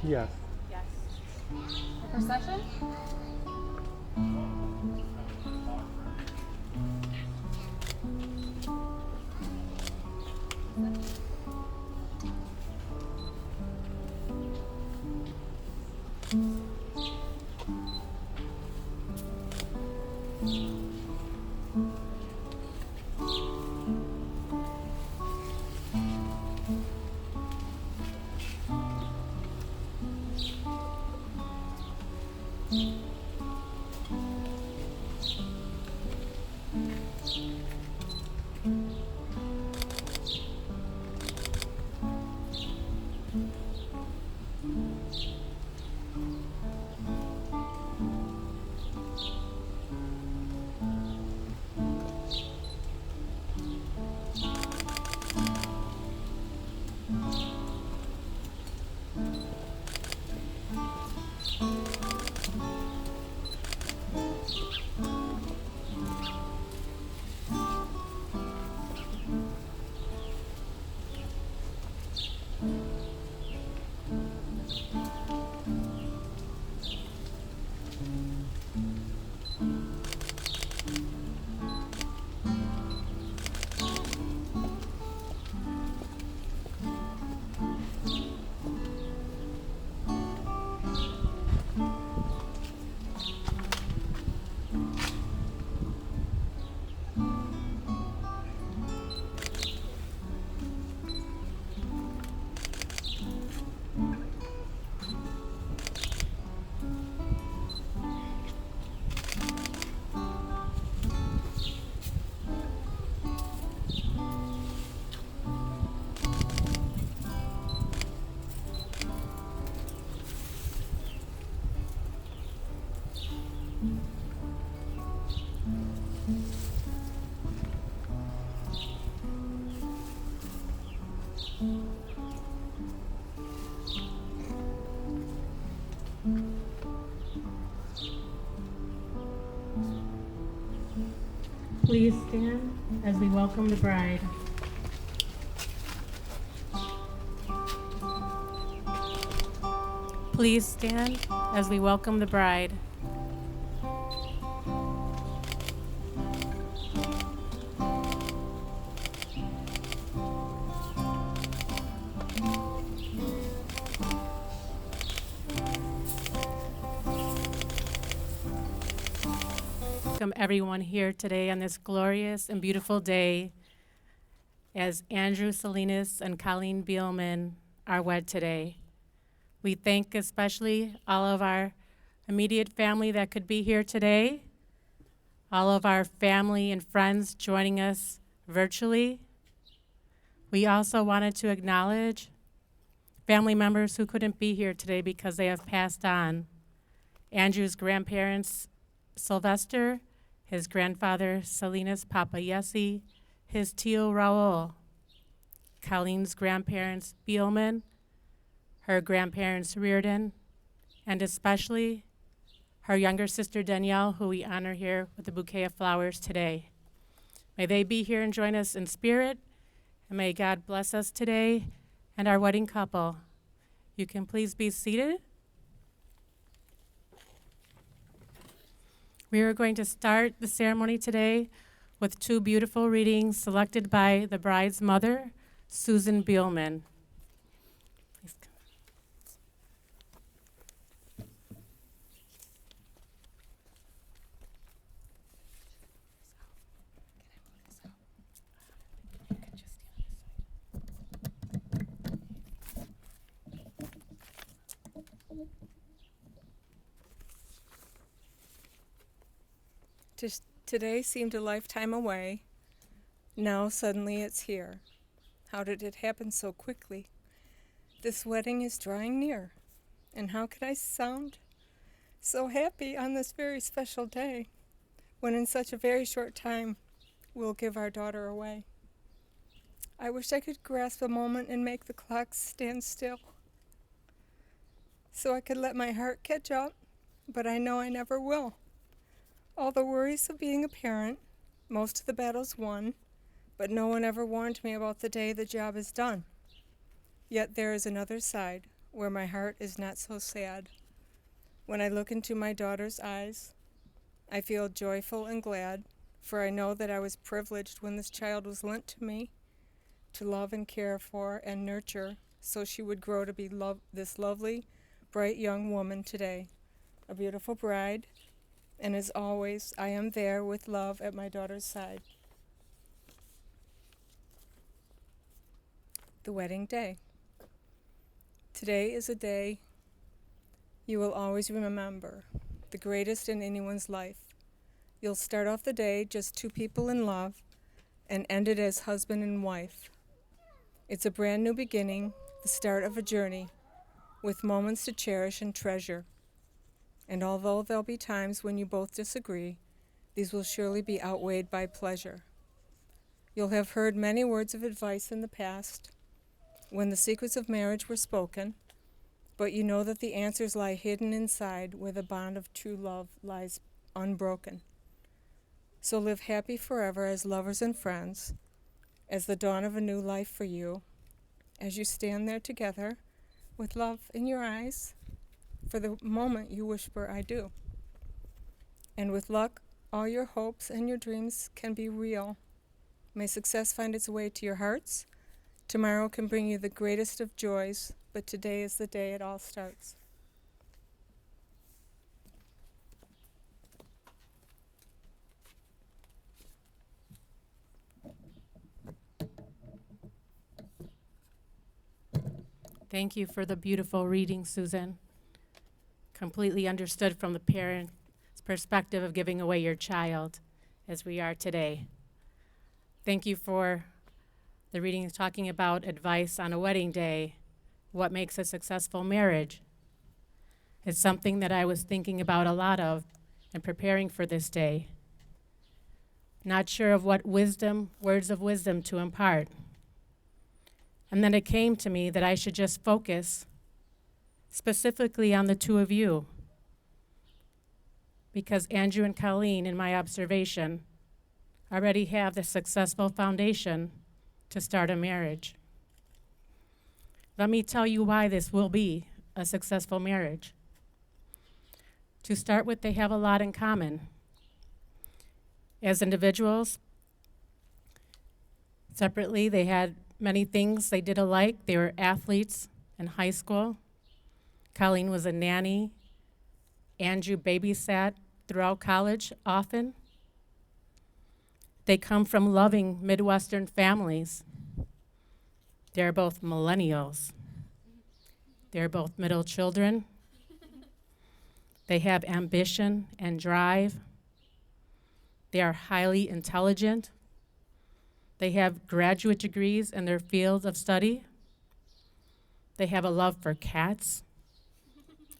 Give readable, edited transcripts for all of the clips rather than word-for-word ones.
Yes. Yes. The procession? Please stand as we welcome the bride. Please stand as we welcome the bride. Welcome everyone here today on this glorious and beautiful day as Andrew Salinas and Colleen Beelman are wed today. We thank especially all of our immediate family that could be here today, all of our family and friends joining us virtually. We also wanted to acknowledge family members who couldn't be here today because they have passed on. Andrew's grandparents, Sylvester, his grandfather, Salinas Papa Yessi, his tio Raul, Colleen's grandparents, Beelman, her grandparents, Reardon, and especially her younger sister, Danielle, who we honor here with a bouquet of flowers today. May they be here and join us in spirit, and may God bless us today and our wedding couple. You can please be seated. We are going to start the ceremony today with two beautiful readings selected by the bride's mother, Susan Beelman. Please come. Today seemed a lifetime away. Now suddenly it's here. How did it happen so quickly? This wedding is drawing near. And how could I sound so happy on this very special day when in such a very short time we'll give our daughter away? I wish I could grasp a moment and make the clocks stand still so I could let my heart catch up, but I know I never will. All the worries of being a parent, most of the battles won, but no one ever warned me about the day the job is done. Yet there is another side, where my heart is not so sad. When I look into my daughter's eyes, I feel joyful and glad, for I know that I was privileged when this child was lent to me to love and care for and nurture, so she would grow to be this lovely, bright young woman today, a beautiful bride, and as always, I am there with love at my daughter's side. The wedding day. Today is a day you will always remember, the greatest in anyone's life. You'll start off the day just two people in love and end it as husband and wife. It's a brand new beginning, the start of a journey, with moments to cherish and treasure. And although there'll be times when you both disagree, these will surely be outweighed by pleasure. You'll have heard many words of advice in the past, when the secrets of marriage were spoken, but you know that the answers lie hidden inside where the bond of true love lies unbroken. So live happy forever as lovers and friends, as the dawn of a new life for you, as you stand there together with love in your eyes. For the moment you whisper, I do. And with luck, all your hopes and your dreams can be real. May success find its way to your hearts. Tomorrow can bring you the greatest of joys, but today is the day it all starts. Thank you for the beautiful reading, Susan. Completely understood from the parent's perspective of giving away your child, as we are today. Thank you for the reading talking about advice on a wedding day, what makes a successful marriage. It's something that I was thinking about a lot of and preparing for this day. Not sure of what words of wisdom to impart. And then it came to me that I should just focus specifically on the two of you, because Andrew and Colleen, in my observation, already have the successful foundation to start a marriage. Let me tell you why this will be a successful marriage. To start with, they have a lot in common. As individuals, separately, they had many things they did alike. They were athletes in high school. Colleen was a nanny. Andrew babysat throughout college often. They come from loving Midwestern families. They're both millennials. They're both middle children. They have ambition and drive. They are highly intelligent. They have graduate degrees in their fields of study. They have a love for cats,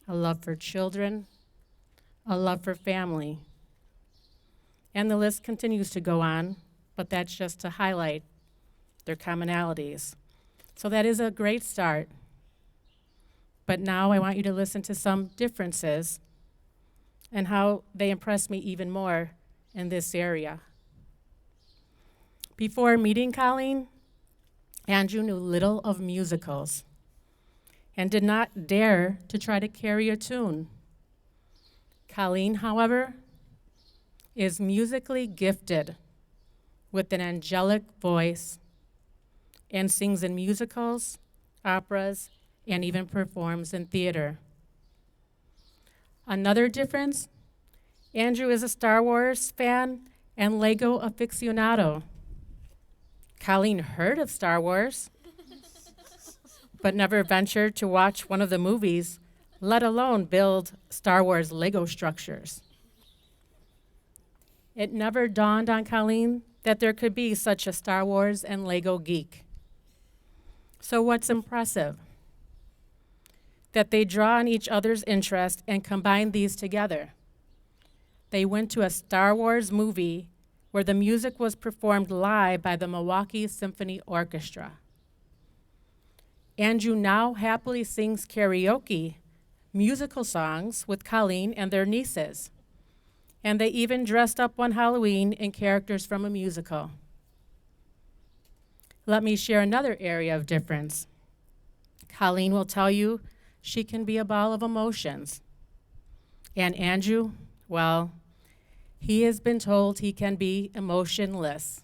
a love for children, a love for family. And the list continues to go on, but that's just to highlight their commonalities. So that is a great start. But now I want you to listen to some differences and how they impress me even more in this area. Before meeting Colleen, Andrew knew little of musicals and did not dare to try to carry a tune. Colleen, however, is musically gifted with an angelic voice and sings in musicals, operas, and even performs in theater. Another difference, Andrew is a Star Wars fan and Lego aficionado. Colleen heard of Star Wars, but never ventured to watch one of the movies, let alone build Star Wars Lego structures. It never dawned on Colleen that there could be such a Star Wars and Lego geek. So what's impressive? That they draw on each other's interest and combine these together. They went to a Star Wars movie where the music was performed live by the Milwaukee Symphony Orchestra. Andrew now happily sings karaoke musical songs with Colleen and their nieces. And they even dressed up one Halloween in characters from a musical. Let me share another area of difference. Colleen will tell you she can be a ball of emotions. And Andrew, well, he has been told he can be emotionless.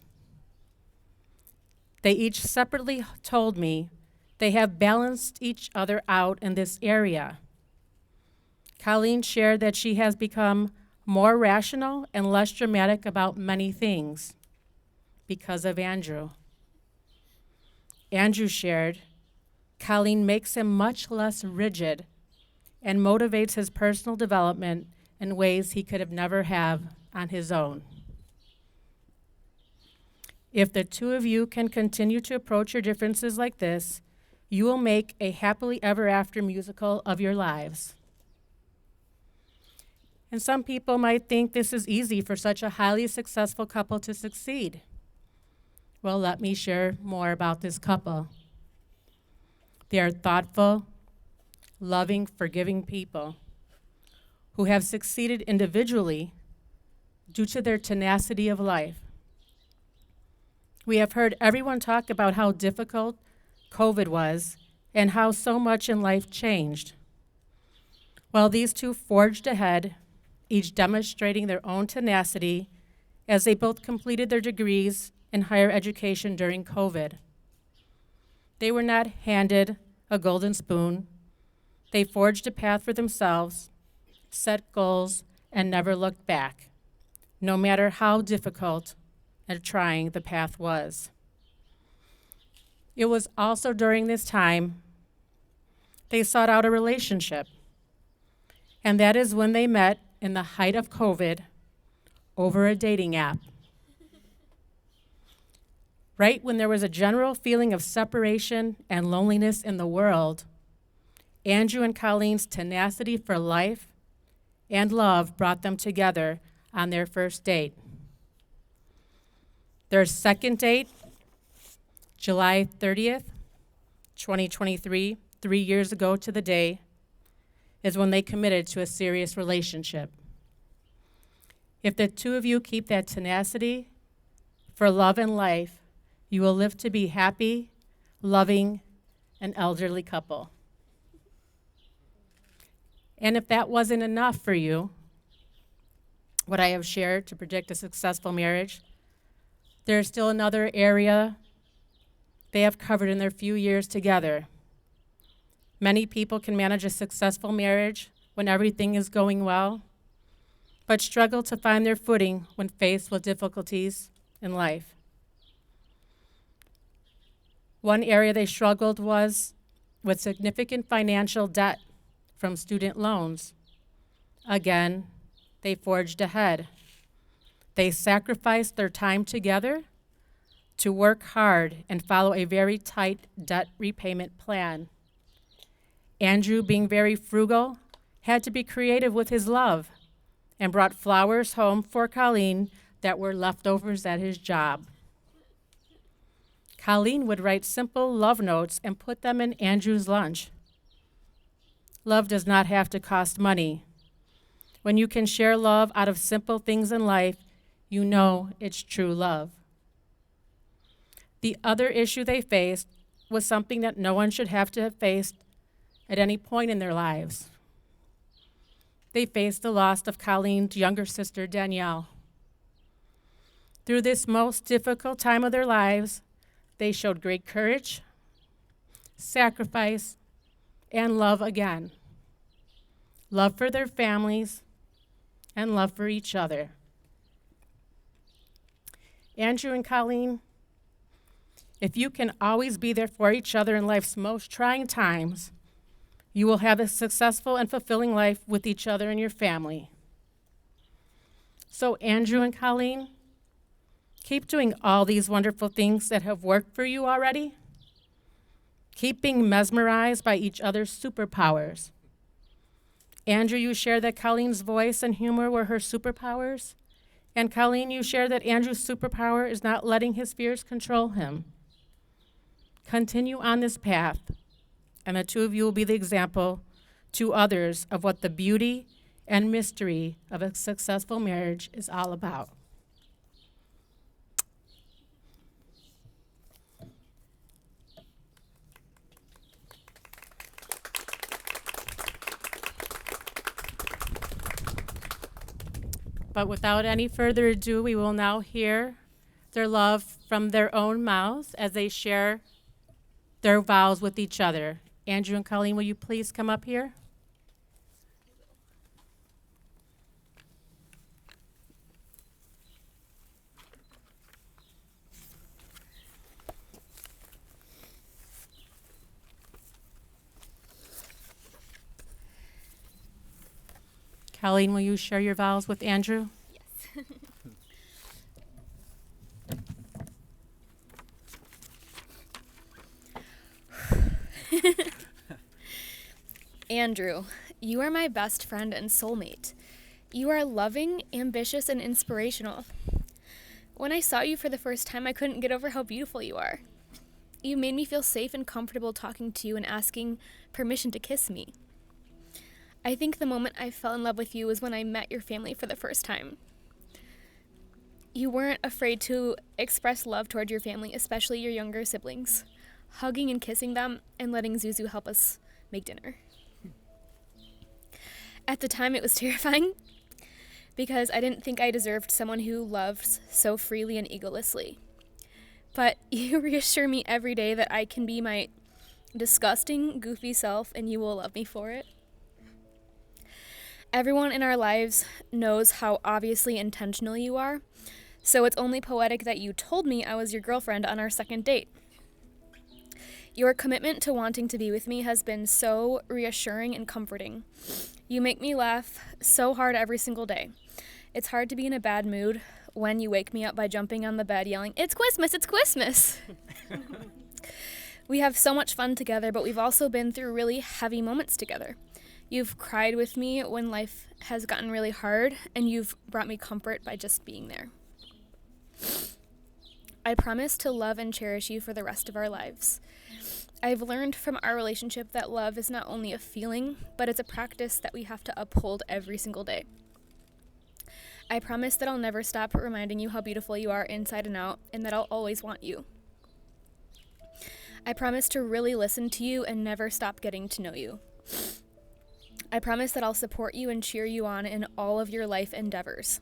They each separately told me they have balanced each other out in this area. Colleen shared that she has become more rational and less dramatic about many things because of Andrew. Andrew shared, Colleen makes him much less rigid and motivates his personal development in ways he could have never have on his own. If the two of you can continue to approach your differences like this, you will make a happily ever after musical of your lives. And some people might think this is easy for such a highly successful couple to succeed. Well, let me share more about this couple. They are thoughtful, loving, forgiving people who have succeeded individually due to their tenacity of life. We have heard everyone talk about how difficult COVID was and how so much in life changed. Well, these two forged ahead, each demonstrating their own tenacity as they both completed their degrees in higher education during COVID. They were not handed a golden spoon. They forged a path for themselves, set goals, and never looked back, no matter how difficult and trying the path was. It was also during this time they sought out a relationship, and that is when they met in the height of COVID over a dating app. Right when there was a general feeling of separation and loneliness in the world, Andrew and Colleen's tenacity for life and love brought them together on their first date. Their second date, July 30th, 2023, 3 years ago to the day, is when they committed to a serious relationship. If the two of you keep that tenacity for love and life, you will live to be happy, loving, and elderly couple. And if that wasn't enough for you, what I have shared to predict a successful marriage, there's still another area they have covered in their few years together. Many people can manage a successful marriage when everything is going well, but struggle to find their footing when faced with difficulties in life. One area they struggled was with significant financial debt from student loans. Again, they forged ahead. They sacrificed their time together to work hard and follow a very tight debt repayment plan. Andrew, being very frugal, had to be creative with his love and brought flowers home for Colleen that were leftovers at his job. Colleen would write simple love notes and put them in Andrew's lunch. Love does not have to cost money. When you can share love out of simple things in life, you know it's true love. The other issue they faced was something that no one should have to have faced at any point in their lives. They faced the loss of Colleen's younger sister, Danielle. Through this most difficult time of their lives, they showed great courage, sacrifice, and love again. Love for their families and love for each other. Andrew and Colleen, if you can always be there for each other in life's most trying times, you will have a successful and fulfilling life with each other and your family. So Andrew and Colleen, keep doing all these wonderful things that have worked for you already. Keep being mesmerized by each other's superpowers. Andrew, you share that Colleen's voice and humor were her superpowers. And Colleen, you share that Andrew's superpower is not letting his fears control him. Continue on this path, and the two of you will be the example to others of what the beauty and mystery of a successful marriage is all about. But without any further ado, we will now hear their love from their own mouths as they share their vows with each other. Andrew and Colleen, will you please come up here? Colleen, will you share your vows with Andrew? Yes. Andrew, you are my best friend and soulmate. You are loving, ambitious, and inspirational. When I saw you for the first time, I couldn't get over how beautiful you are. You made me feel safe and comfortable talking to you and asking permission to kiss me. I think the moment I fell in love with you was when I met your family for the first time. You weren't afraid to express love toward your family, especially your younger siblings, hugging and kissing them and letting Zuzu help us make dinner. At the time, it was terrifying because I didn't think I deserved someone who loved so freely and egolessly. But you reassure me every day that I can be my disgusting, goofy self and you will love me for it. Everyone in our lives knows how obviously intentional you are, so it's only poetic that you told me I was your girlfriend on our second date. Your commitment to wanting to be with me has been so reassuring and comforting. You make me laugh so hard every single day. It's hard to be in a bad mood when you wake me up by jumping on the bed yelling, "It's Christmas, it's Christmas!" We have so much fun together, but we've also been through really heavy moments together. You've cried with me when life has gotten really hard, and you've brought me comfort by just being there. I promise to love and cherish you for the rest of our lives. I've learned from our relationship that love is not only a feeling, but it's a practice that we have to uphold every single day. I promise that I'll never stop reminding you how beautiful you are inside and out, and that I'll always want you. I promise to really listen to you and never stop getting to know you. I promise that I'll support you and cheer you on in all of your life endeavors.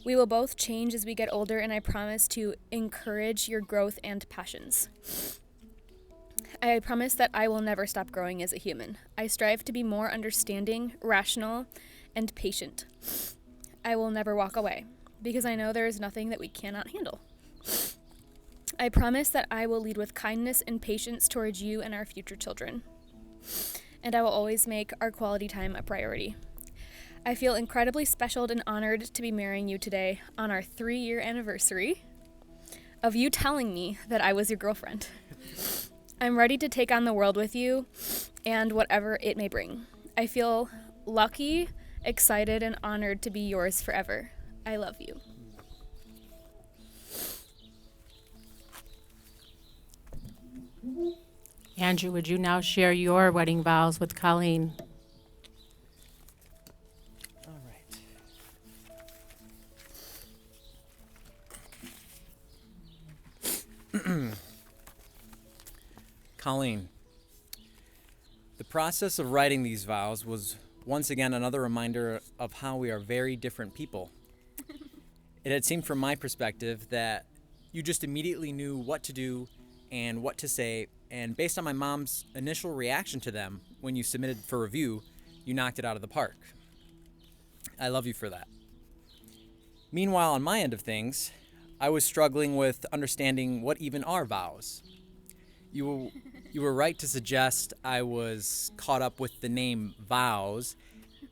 We will both change as we get older, and I promise to encourage your growth and passions. I promise that I will never stop growing as a human. I strive to be more understanding, rational, and patient. I will never walk away, because I know there is nothing that we cannot handle. I promise that I will lead with kindness and patience towards you and our future children. And I will always make our quality time a priority. I feel incredibly special and honored to be marrying you today on our 3-year anniversary of you telling me that I was your girlfriend. I'm ready to take on the world with you and whatever it may bring. I feel lucky, excited, and honored to be yours forever. I love you. Andrew, would you now share your wedding vows with Colleen? All right. Colleen, the process of writing these vows was once again another reminder of how we are very different people. It had seemed from my perspective that you just immediately knew what to do and what to say, and based on my mom's initial reaction to them when you submitted for review, you knocked it out of the park. I love you for that. Meanwhile, on my end of things, I was struggling with understanding what even are vows. You were right to suggest I was caught up with the name vows,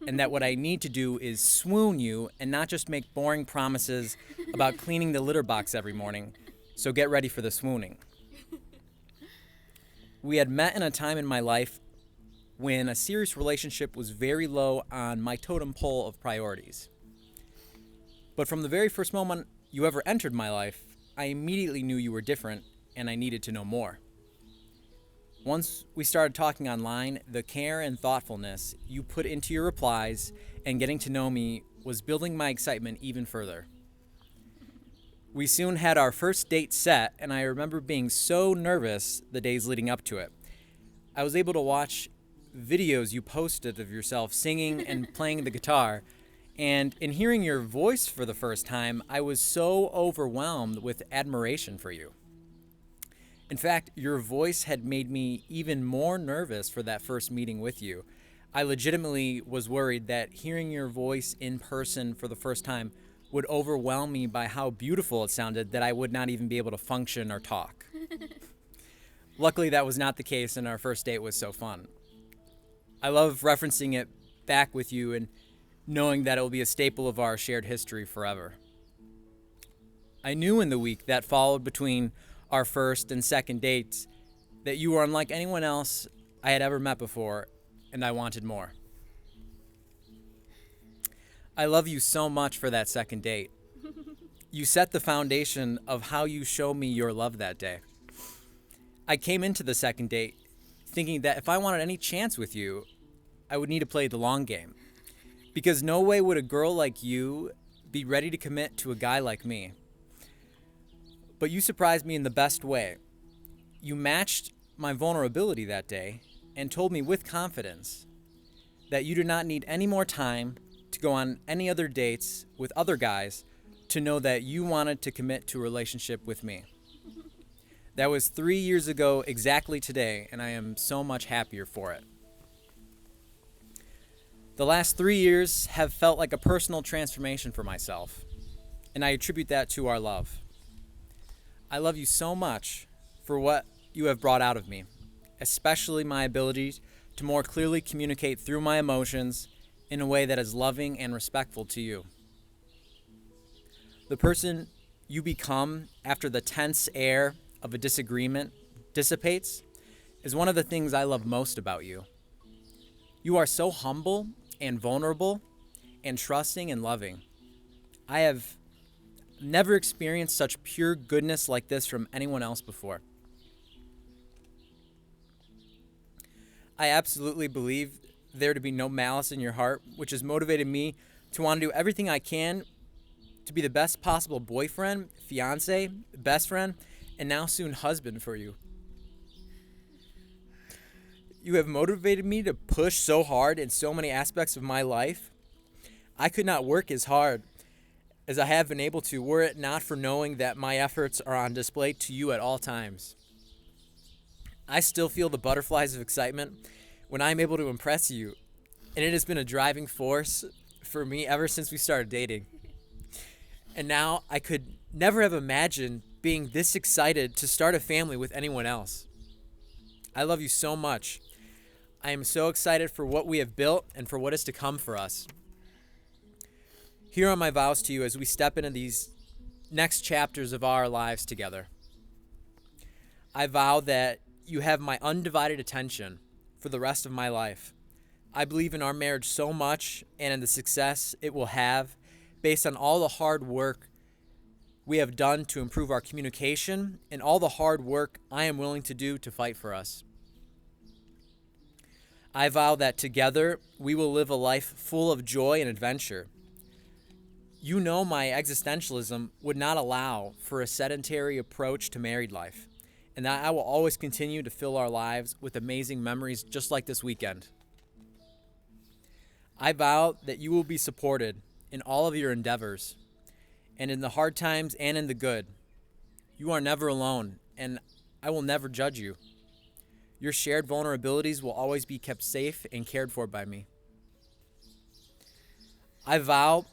and that what I need to do is swoon you and not just make boring promises about cleaning the litter box every morning. So get ready for the swooning. We had met in a time in my life when a serious relationship was very low on my totem pole of priorities. But from the very first moment you ever entered my life, I immediately knew you were different and I needed to know more. Once we started talking online, the care and thoughtfulness you put into your replies and getting to know me was building my excitement even further. We soon had our first date set, and I remember being so nervous the days leading up to it. I was able to watch videos you posted of yourself singing and playing the guitar, And in hearing your voice for the first time, I was so overwhelmed with admiration for you. In fact, your voice had made me even more nervous for that first meeting with you. I legitimately was worried that hearing your voice in person for the first time would overwhelm me by how beautiful it sounded that I would not even be able to function or talk. Luckily, that was not the case, and our first date was so fun. I love referencing it back with you and knowing that it will be a staple of our shared history forever. I knew in the week that followed between our first and second dates that you were unlike anyone else I had ever met before, and I wanted more. I love you so much for that second date. You set the foundation of how you show me your love that day. I came into the second date thinking that if I wanted any chance with you, I would need to play the long game. Because no way would a girl like you be ready to commit to a guy like me. But you surprised me in the best way. You matched my vulnerability that day and told me with confidence that you did not need any more time to go on any other dates with other guys to know that you wanted to commit to a relationship with me. That was 3 years ago exactly today, and I am so much happier for it. The last 3 years have felt like a personal transformation for myself, and I attribute that to our love. I love you so much for what you have brought out of me, especially my ability to more clearly communicate through my emotions in a way that is loving and respectful to you. The person you become after the tense air of a disagreement dissipates is one of the things I love most about you. You are so humble and vulnerable and trusting and loving. I have never experienced such pure goodness like this from anyone else before. I absolutely believe there to be no malice in your heart, which has motivated me to want to do everything I can to be the best possible boyfriend, fiance, best friend, and now soon husband for you. You have motivated me to push so hard in so many aspects of my life. I could not work as hard as I have been able to were it not for knowing that my efforts are on display to you at all times. I still feel the butterflies of excitement when I'm able to impress you, and it has been a driving force for me ever since we started dating. And now I could never have imagined being this excited to start a family with anyone else. I love you so much. I am so excited for what we have built and for what is to come for us. Here are my vows to you as we step into these next chapters of our lives together. I vow that you have my undivided attention for the rest of my life. I believe in our marriage so much and in the success it will have based on all the hard work we have done to improve our communication and all the hard work I am willing to do to fight for us. I vow that together we will live a life full of joy and adventure. You know my existentialism would not allow for a sedentary approach to married life, and that I will always continue to fill our lives with amazing memories just like this weekend. I vow that you will be supported in all of your endeavors, and in the hard times and in the good. You are never alone, and I will never judge you. Your shared vulnerabilities will always be kept safe and cared for by me. I vow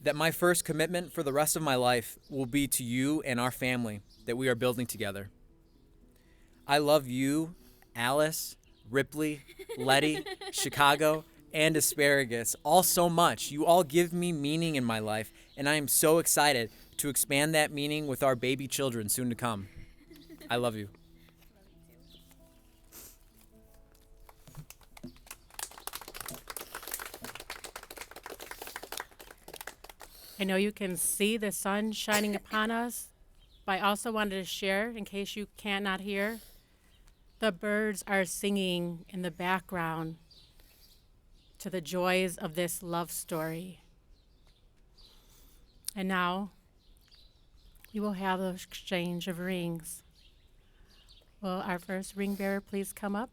that my first commitment for the rest of my life will be to you and our family that we are building together. I love you, Alice, Ripley, Letty, Chicago, and Asparagus all so much. You all give me meaning in my life, and I am so excited to expand that meaning with our baby children soon to come. I love you. I know you can see the sun shining upon us, but I also wanted to share, in case you cannot hear, the birds are singing in the background to the joys of this love story. And now we will have the exchange of rings. Will our first ring bearer please come up?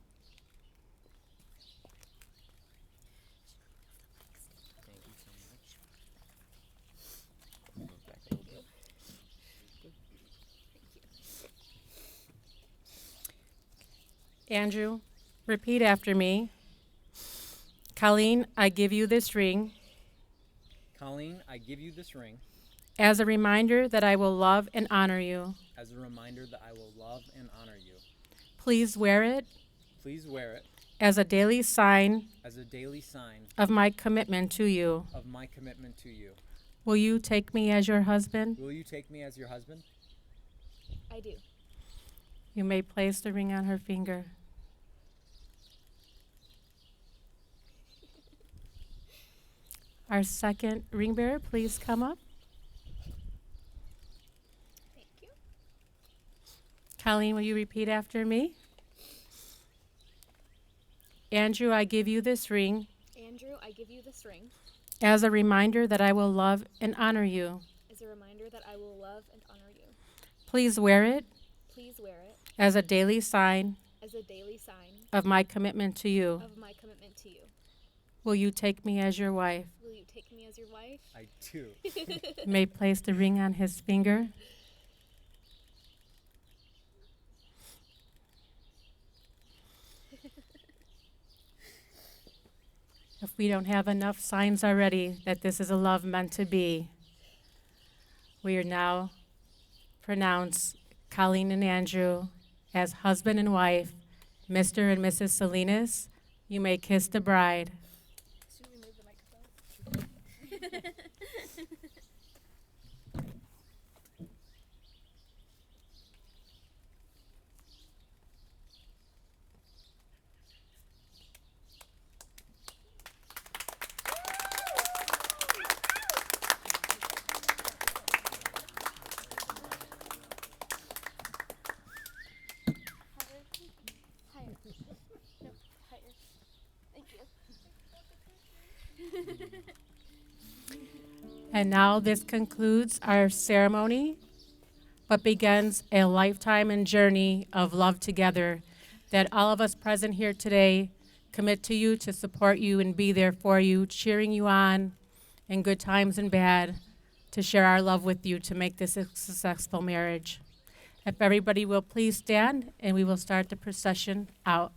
Andrew, repeat after me. Colleen, I give you this ring Colleen, I give you this ring as a reminder that I will love and honor you. as a reminder that I will love and honor you. Please wear it Please wear it as a daily sign as a daily sign of my commitment to you. of my commitment to you. Will you take me as your husband? Will you take me as your husband? I do. You may place the ring on her finger. Our second ring bearer, please come up. Thank you. Colleen, will you repeat after me? Andrew, I give you this ring Andrew, I give you this ring as a reminder that I will love and honor you. as a reminder that I will love and honor you. Please wear it Please wear it as a daily sign as a daily sign of my commitment to you. of my commitment to you. Will you take me as your wife? Will you take me as your wife? I do. You may place the ring on his finger. If we don't have enough signs already that this is a love meant to be, we are now pronounce Colleen and Andrew as husband and wife, Mr. and Mrs. Salinas. You may kiss the bride. Should we remove the microphone? Higher. No, higher. Thank you. And now this concludes our ceremony, but begins a lifetime and journey of love together that all of us present here today commit to you, to support you and be there for you, cheering you on in good times and bad, to share our love with you to make this a successful marriage. If everybody will please stand, and we will start the procession out.